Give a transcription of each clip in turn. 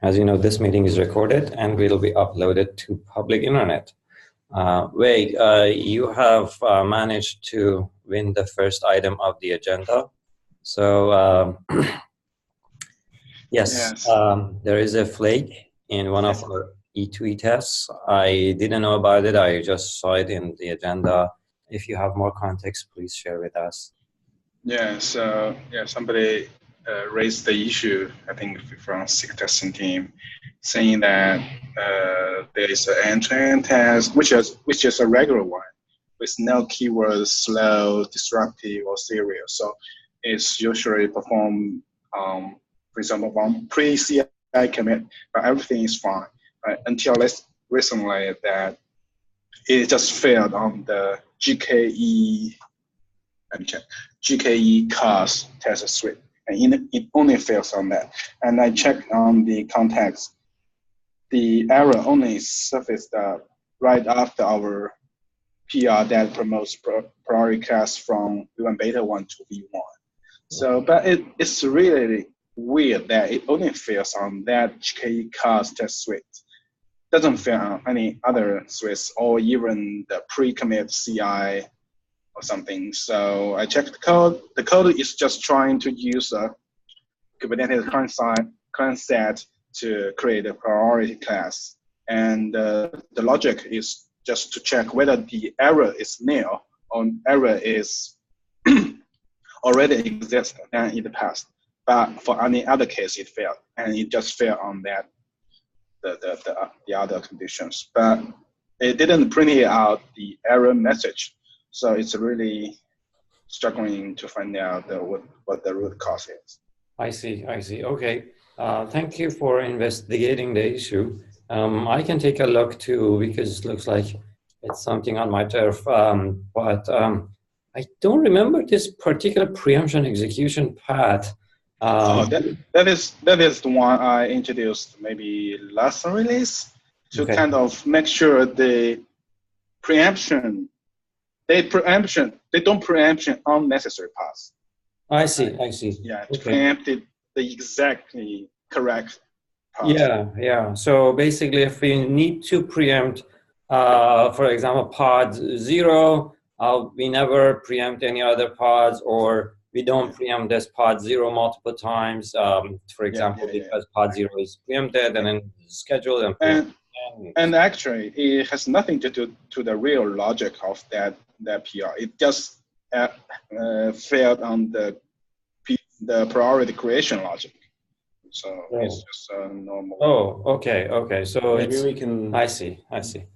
As you know, this meeting is recorded and will be uploaded to public internet. Wei, you have managed to win the first item of the agenda. So yes, there is a flake in one of our E2E tests. I didn't know about it. I just saw it in the agenda. If you have more context, please share with us. Yeah, so somebody raised the issue, I think from SIG testing team, saying that there is an end-to-end test, which is a regular one, with no keywords, slow, disruptive, or serial. So it's usually performed, for example, on pre-CI commit, but everything is fine. Right? Until recently that it just failed on the GKE. Let me check. GKE cars test suite, and it only fails on that. And I checked on the context. The error only surfaced right after our PR that promotes priority class from V1 beta 1 to V1. So, but it's really weird that it only fails on that GKE cars test suite. Doesn't fail on any other suites or even the pre-commit CI or something. So I checked the code. The code is just trying to use a Kubernetes client set to create a priority class. And the logic is just to check whether the error is nil or error is already exists in the past. But for any other case, it failed. And it just failed on that, the other conditions. But it didn't print out the error message. So it's really struggling to find out what the root cause is. I see. Okay. Thank you for investigating the issue. I can take a look too, because it looks like it's something on my turf. But I don't remember this particular preemption execution path. That is the one I introduced maybe last release to kind of make sure the preemption. They don't preemption unnecessary paths. I see. Yeah, to preempt the exactly correct path. Yeah. So basically, if we need to preempt, for example, pod 0, we never preempt any other pods, or we don't preempt this pod 0 multiple times. For example, because pod 0 is preempted and then scheduled and actually, it has nothing to do to the real logic of that PR. It just failed on the priority creation logic. So it's just a normal. Oh, okay. So maybe we can. I see.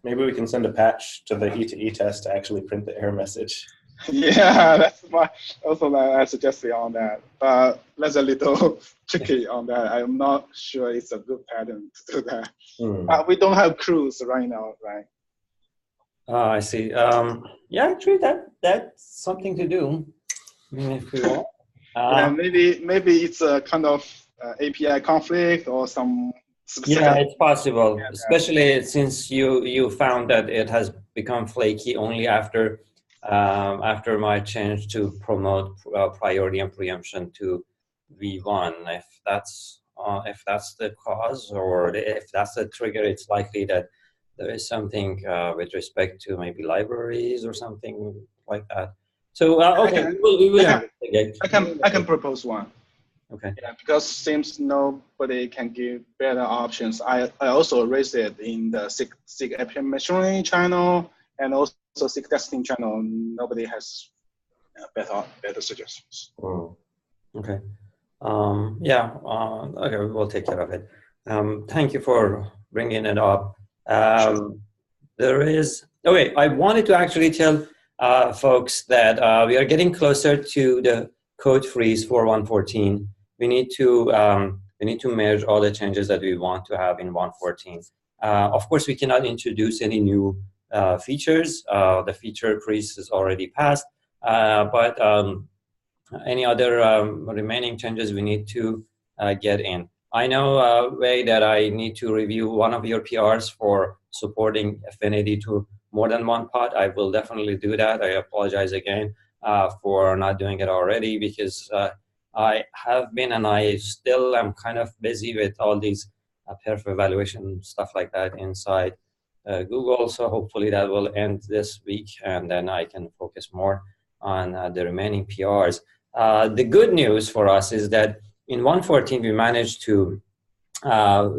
Maybe we can send a patch to the E2E test to actually print the error message. Yeah, that's I suggested on that. But that's a little tricky on that. I'm not sure it's a good pattern to do that. But we don't have crews right now, right? I see. Yeah, actually, that's something to do. I mean, if we want. Maybe it's a kind of API conflict or some specific. Yeah, it's possible, especially since you found that it has become flaky only after my change to promote priority and preemption to V1. If that's the cause, or if that's the trigger, it's likely that there is something with respect to maybe libraries or something like that. So okay, we will investigate. I can propose one. Okay. Yeah, because seems nobody can give better options. I also raised it in the SIG API machine learning channel and also SIG testing channel. Nobody has better suggestions. Okay. Okay, we'll take care of it. Thank you for bringing it up. There is. Okay, I wanted to actually tell folks that we are getting closer to the code freeze for 1.14. We need to merge all the changes that we want to have in 1.14. Of course, we cannot introduce any new features. The feature freeze is already passed, but any other remaining changes we need to get in. I know, Wei, that I need to review one of your PRs for supporting affinity to more than one pod. I will definitely do that. I apologize again for not doing it already, because I have been and I still am kind of busy with all these perf evaluation, stuff like that inside Google. So hopefully that will end this week, and then I can focus more on the remaining PRs. The good news for us is that in 1.14 we managed to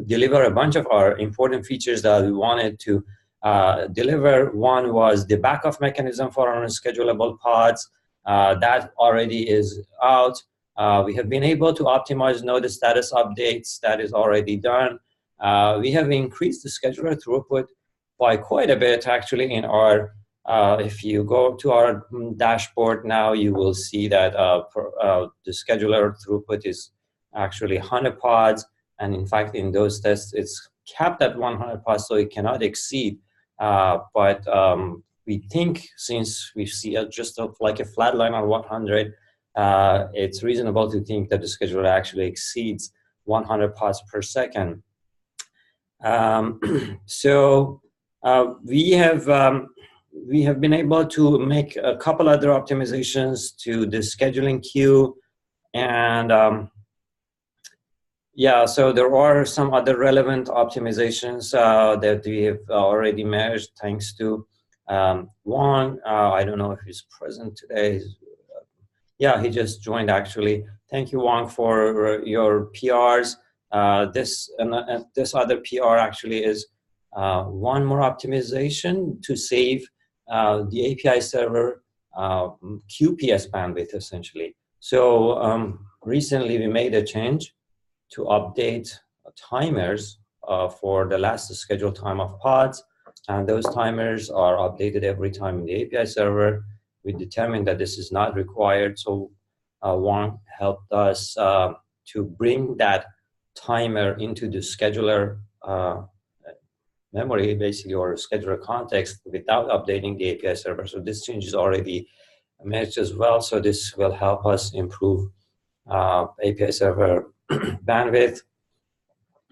deliver a bunch of our important features that we wanted to deliver. One was the backup mechanism for unschedulable pods. That already is out. We have been able to optimize node status updates. That is already done. We have increased the scheduler throughput by quite a bit, actually. In our, if you go to our dashboard now, you will see that the scheduler throughput is actually 100 pods. And in fact, in those tests, it's capped at 100 pods, so it cannot exceed. But we think, since we see just like a flat line on 100, it's reasonable to think that the scheduler actually exceeds 100 pods per second. So we have been able to make a couple other optimizations to the scheduling queue, and yeah, so there are some other relevant optimizations that we have already managed thanks to Wang. I don't know if he's present today. Yeah, he just joined, actually. Thank you, Wang, for your PRs. This other PR actually is one more optimization to save the API server QPS bandwidth, essentially. So recently we made a change to update timers for the last scheduled time of pods, and those timers are updated every time in the API server. We determined that this is not required, so Wang helped us to bring that timer into the scheduler memory, basically, or scheduler context without updating the API server. So this change is already managed as well, so this will help us improve API server bandwidth.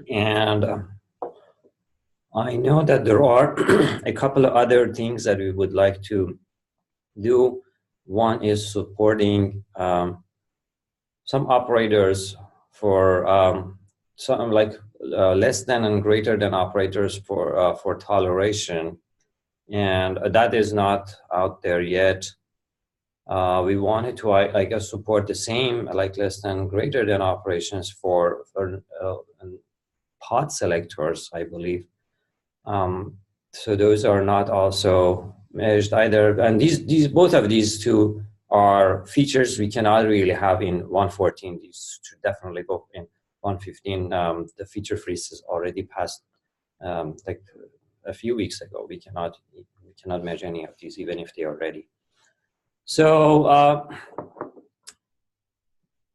And I know that there are a couple of other things that we would like to do. One is supporting some operators for some like less than and greater than operators for toleration, and that is not out there yet. We wanted to, I guess, support the same, like less than, greater than operations for pod selectors, I believe. So those are not also managed either. And both of these two are features we cannot really have in 1.14. These should definitely go in 1.15. The feature freeze is already passed like a few weeks ago. We cannot manage any of these, even if they are ready. So,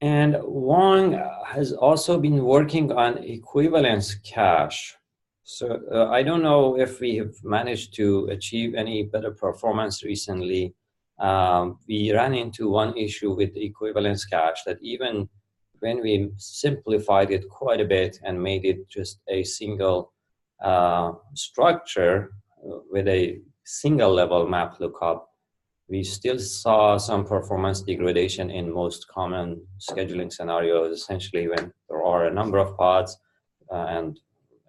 and Wang has also been working on equivalence cache. So I don't know if we have managed to achieve any better performance recently. We ran into one issue with the equivalence cache, that even when we simplified it quite a bit and made it just a single structure with a single level map lookup, we still saw some performance degradation in most common scheduling scenarios, essentially when there are a number of pods and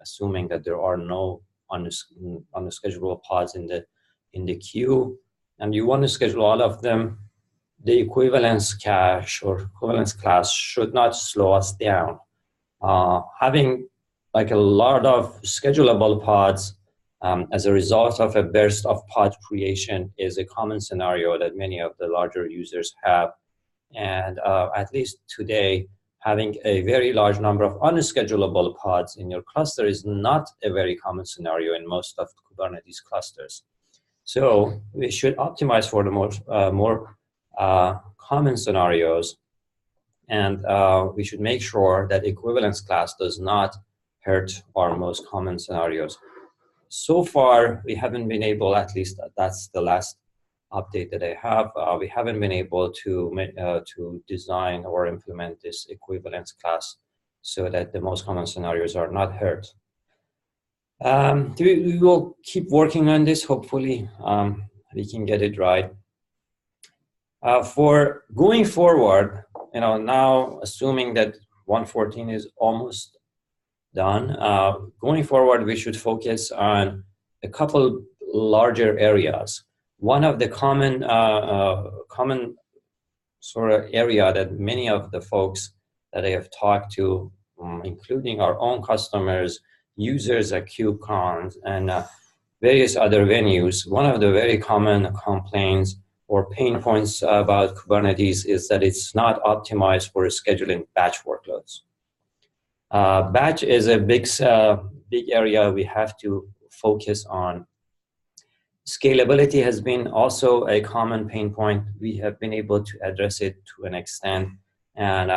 assuming that there are no unschedulable pods in the queue, and you want to schedule all of them, the equivalence cache or equivalence class should not slow us down. Having like a lot of schedulable pods as a result of a burst of pod creation is a common scenario that many of the larger users have. And at least today, having a very large number of unschedulable pods in your cluster is not a very common scenario in most of Kubernetes clusters. So we should optimize for the more common scenarios, and we should make sure that equivalence class does not hurt our most common scenarios. So far, we haven't been able, at least that's the last update that I have, we haven't been able to design or implement this equivalence class so that the most common scenarios are not hurt. We will keep working on this. Hopefully, we can get it right. For going forward, now assuming that 1.14 is almost done. Going forward, we should focus on a couple larger areas. One of the common sort of area that many of the folks that I have talked to, including our own customers, users at KubeCon, and various other venues, one of the very common complaints or pain points about Kubernetes is that it's not optimized for scheduling batch workloads. Batch is a big area we have to focus on. Scalability has been also a common pain point. We have been able to address it to an extent. And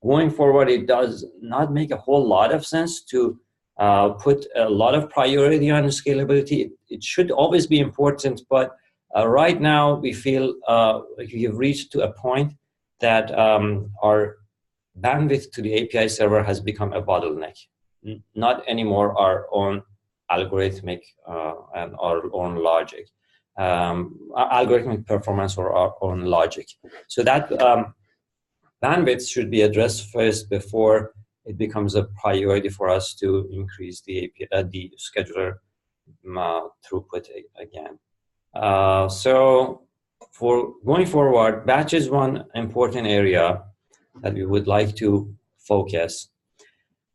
going forward, it does not make a whole lot of sense to put a lot of priority on scalability. It should always be important, but right now we feel we have reached to a point that our bandwidth to the API server has become a bottleneck, not anymore our own algorithmic and our own logic, algorithmic performance or our own logic. So that bandwidth should be addressed first before it becomes a priority for us to increase the API, the scheduler throughput again. So for going forward, batch is one important area that we would like to focus.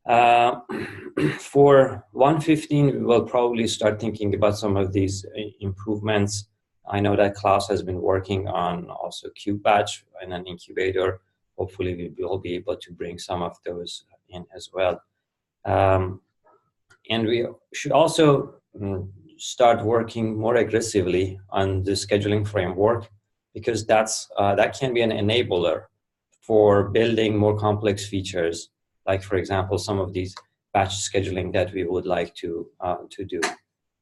For 1.15, we will probably start thinking about some of these improvements. I know that Klaus has been working on also Kubebatch and an incubator. Hopefully, we will be able to bring some of those in as well. And we should also start working more aggressively on the scheduling framework, because that can be an enabler for building more complex features, like, for example, some of these batch scheduling that we would like to do.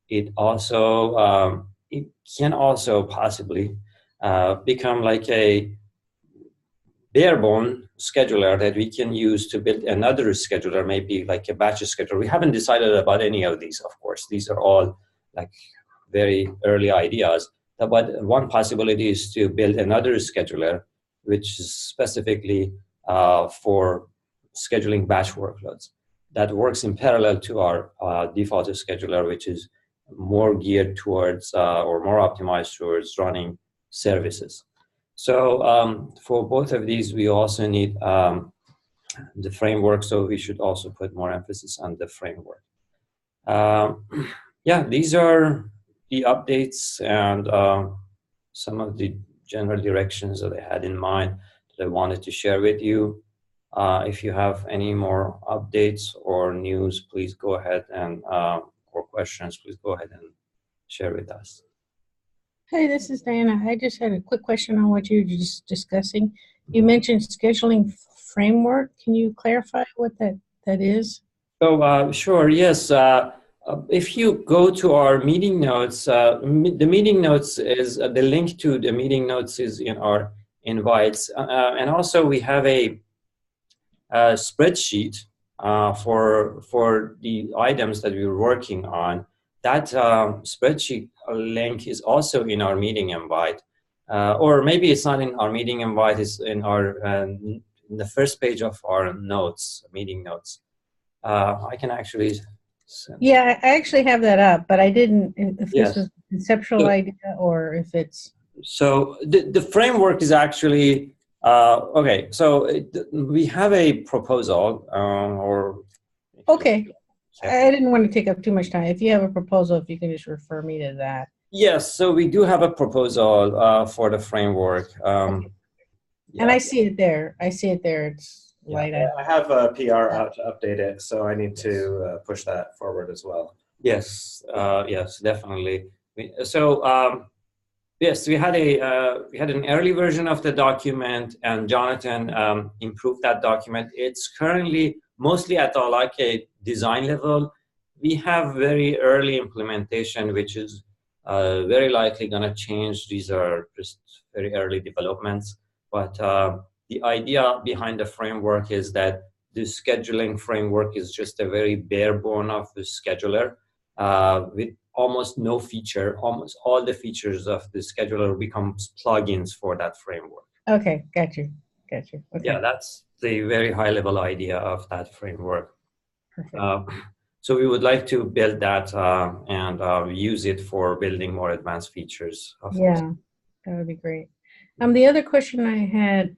It also it can also possibly become like a bare-bone scheduler that we can use to build another scheduler, maybe like a batch scheduler. We haven't decided about any of these, of course. These are all like very early ideas. But one possibility is to build another scheduler, which is specifically for scheduling batch workloads, that works in parallel to our default scheduler, which is more geared towards or more optimized towards running services. So for both of these, we also need the framework, so we should also put more emphasis on the framework. Yeah, these are the updates and some of the general directions that I had in mind that I wanted to share with you. If you have any more updates or news, please go ahead and, or questions, please go ahead and share with us. Hey, this is Diana. I just had a quick question on what you were just discussing. You mentioned scheduling framework. Can you clarify what that is? So, sure, yes. If you go to our meeting notes, the meeting notes is, the link to the meeting notes is in our invites. And also we have a spreadsheet for the items that we're working on. That spreadsheet link is also in our meeting invite. Or maybe it's not in our meeting invite, it's in our in the first page of our notes, meeting notes. I can actually send. Yeah, I actually have that up, but I didn't, if this was a conceptual idea or if it's... So the framework is actually, okay, so we have a proposal or... Okay, I didn't want to take up too much time. If you have a proposal, if you can just refer me to that. Yes, so we do have a proposal for the framework. Okay. Yeah. And I see it there. I see it there. It's light out. I have a PR out to update it, so I need to push that forward as well. Yes, yes, definitely. Yes, we had an early version of the document, and Jonathan improved that document. It's currently mostly at a design level. We have very early implementation, which is very likely going to change. These are just very early developments. But the idea behind the framework is that the scheduling framework is just a very bare bone of the scheduler with almost no feature. Almost all the features of the scheduler becomes plugins for that framework. Okay, got you. Okay. Yeah, that's the very high level idea of that framework. Perfect. So we would like to build that and use it for building more advanced features. Yeah, that would be great. The other question I had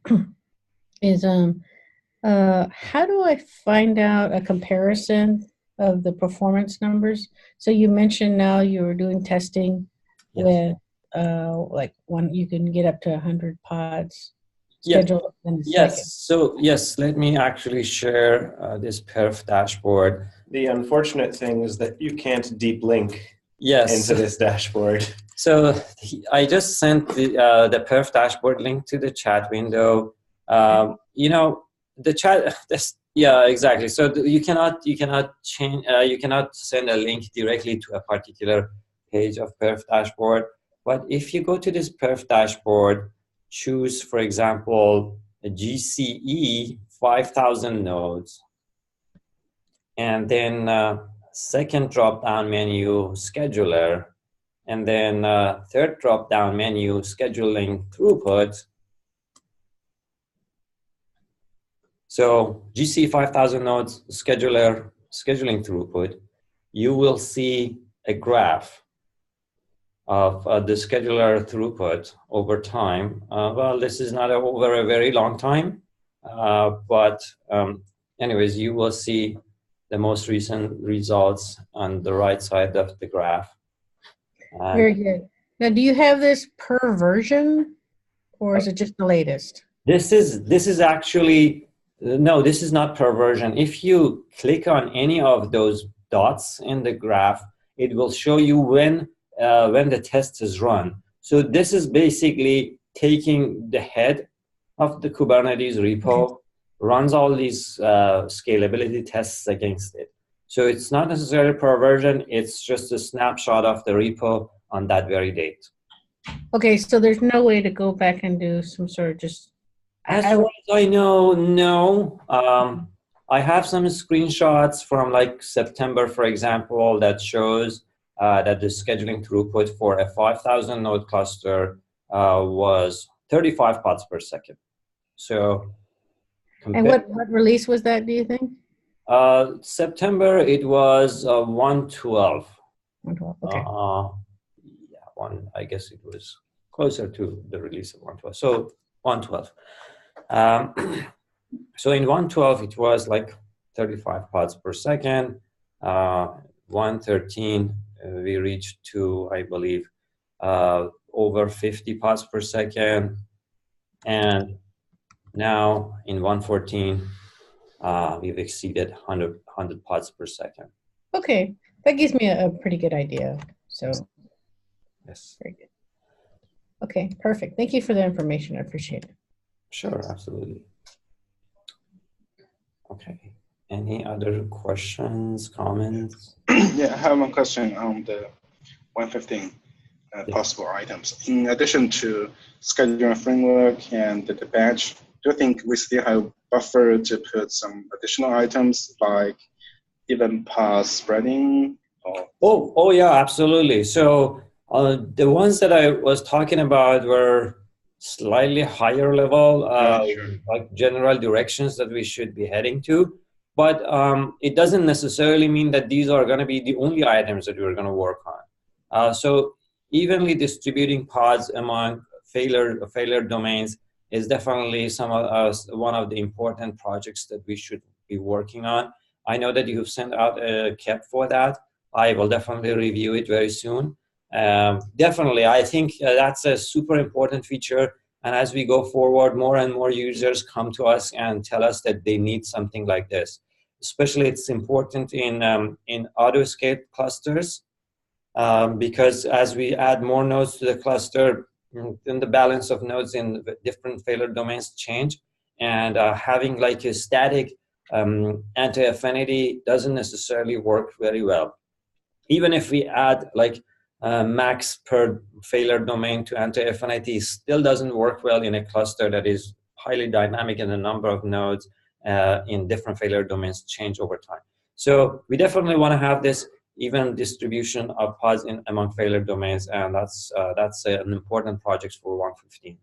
is how do I find out a comparison of the performance numbers? So you mentioned now you're doing testing with like one, you can get up to 100 pods scheduled in a second. So yes, let me actually share this perf dashboard. The unfortunate thing is that you can't deep link Yes. into this dashboard. So I just sent the perf dashboard link to the chat window. You know, the chat. Yeah, exactly. So you cannot change. You cannot send a link directly to a particular page of perf dashboard. But if you go to this perf dashboard, choose, for example, a GCE 5,000 nodes, and then second drop-down menu, scheduler, and then third drop-down menu, scheduling throughput. So GC 5,000 nodes, scheduler, scheduling throughput. You will see a graph of the scheduler throughput over time. Well, this is not over a very long time, but anyways, you will see the most recent results on the right side of the graph. Very good. Now, do you have this per version, or is it just the latest? This is actually, no, this is not per version. If you click on any of those dots in the graph, it will show you when the test is run. So this is basically taking the head of the Kubernetes repo, runs all these scalability tests against it. So it's not necessarily per version, it's just a snapshot of the repo on that very date. Okay, so there's no way to go back and do some sort of just... As far as I know, no. I have some screenshots from like September, for example, that shows that the scheduling throughput for a 5,000 node cluster was 35 pods per second. So, and what release was that, do you think? September, it was 112. 112, okay. Yeah, I guess it was closer to the release of 112. So 112. So in 112, it was like 35 pods per second. 113, we reached to, I believe, over 50 pods per second. And now in 114, we've exceeded 100 pods per second. Okay, that gives me a pretty good idea. So, yes. Very good. Okay, perfect. Thank you for the information. I appreciate it. Sure, absolutely. Okay. Any other questions, comments? Yeah, I have one question on the 115 possible items. In addition to scheduling framework and the batch, do you think we still have buffer to put some additional items like even path spreading? Oh yeah, absolutely. So the ones that I was talking about were slightly higher level, like general directions that we should be heading to. But it doesn't necessarily mean that these are going to be the only items that we're going to work on. So evenly distributing pods among failure domains is definitely one of the important projects that we should be working on. I know that you've sent out a KEP for that. I will definitely review it very soon. Definitely, I think that's a super important feature. And as we go forward, more and more users come to us and tell us that they need something like this. Especially, it's important in auto-scale clusters because as we add more nodes to the cluster, then the balance of nodes in different failure domains change. And having like a static anti-affinity doesn't necessarily work very well. Even if we add like max per failure domain to anti-affinity, still doesn't work well in a cluster that is highly dynamic and the number of nodes in different failure domains change over time. So we definitely want to have this even distribution of pods among failure domains, and that's an important project for 115.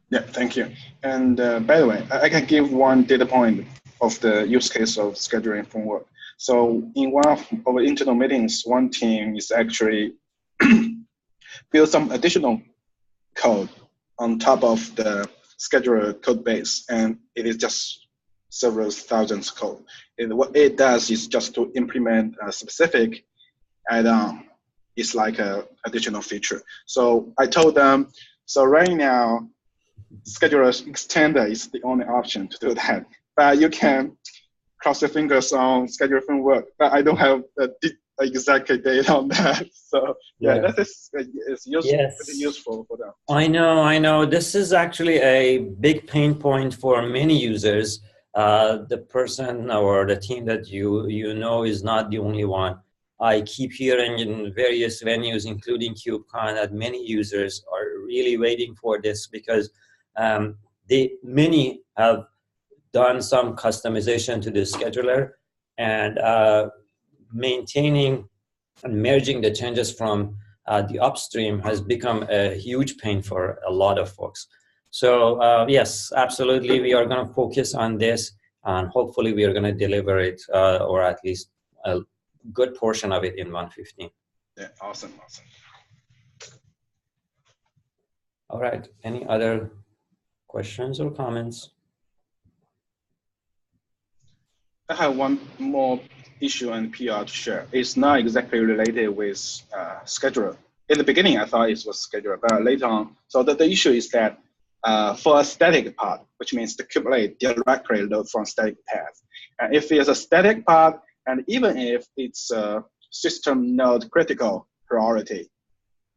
Yeah, thank you. And by the way, I can give one data point of the use case of scheduling framework. So in one of our internal meetings, one team is actually build some additional code on top of the scheduler code base, and it is just several thousands code. And what it does is just to implement a specific add-on. It's like a additional feature. So I told them, so right now, scheduler extender is the only option to do that. But you can cross your fingers on scheduler framework, but I don't have the exact data on that. So yeah, that is useful, yes. pretty useful for them. I know. This is actually a big pain point for many users. The person or the team that you know is not the only one. I keep hearing in various venues, including KubeCon, that many users are really waiting for this because many have done some customization to the scheduler, and maintaining and merging the changes from the upstream has become a huge pain for a lot of folks. So yes, absolutely, we are going to focus on this, and hopefully we are going to deliver it, or at least a good portion of it in 1.15. Yeah, awesome. All right, any other questions or comments? I have one more issue and PR to share. It's not exactly related with scheduler. In the beginning, I thought it was scheduler, but later on, so the issue is that for a static part, which means the Kubernetes directly load from static path. And if it's a static part, and even if it's a system node critical priority,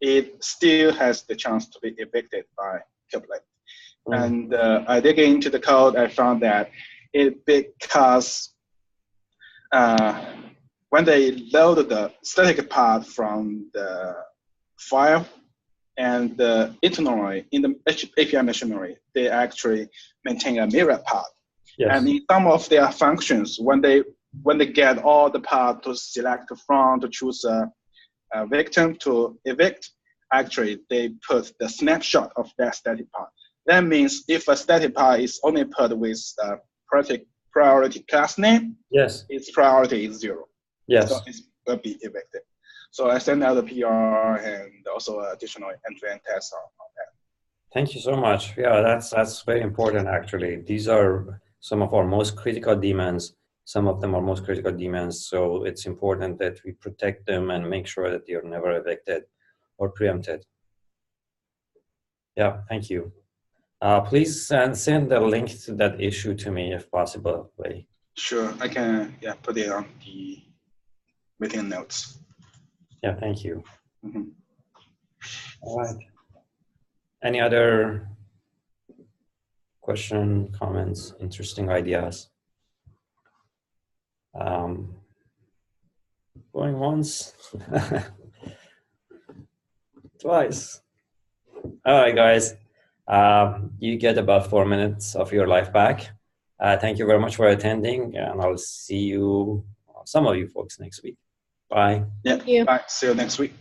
it still has the chance to be evicted by Kubernetes. And I dig into the code, I found that because when they load the static part from the file and internally in the API machinery, they actually maintain a mirror path. Yes. And in some of their functions, when they get all the part to select from, to choose a victim to evict, actually they put the snapshot of that static part. That means if a static part is only put with priority class name, yes, its priority is 0. Yes. So it will be evicted. So I sent out the PR and also additional end-to-end tests on that. Thank you so much. Yeah, that's very important actually. These are some of our most critical daemons. Some of them are most critical daemons. So it's important that we protect them and make sure that they are never evicted or preempted. Yeah, thank you. Please send the link to that issue to me if possible, Wei. Sure, I can put it on the meeting notes. Yeah, thank you. Mm-hmm. All right. Any other question, comments, interesting ideas? Going once, twice. All right, guys. You get about 4 minutes of your life back. Thank you very much for attending, and I'll see you, some of you folks, next week. Bye. Yeah, bye. See you next week.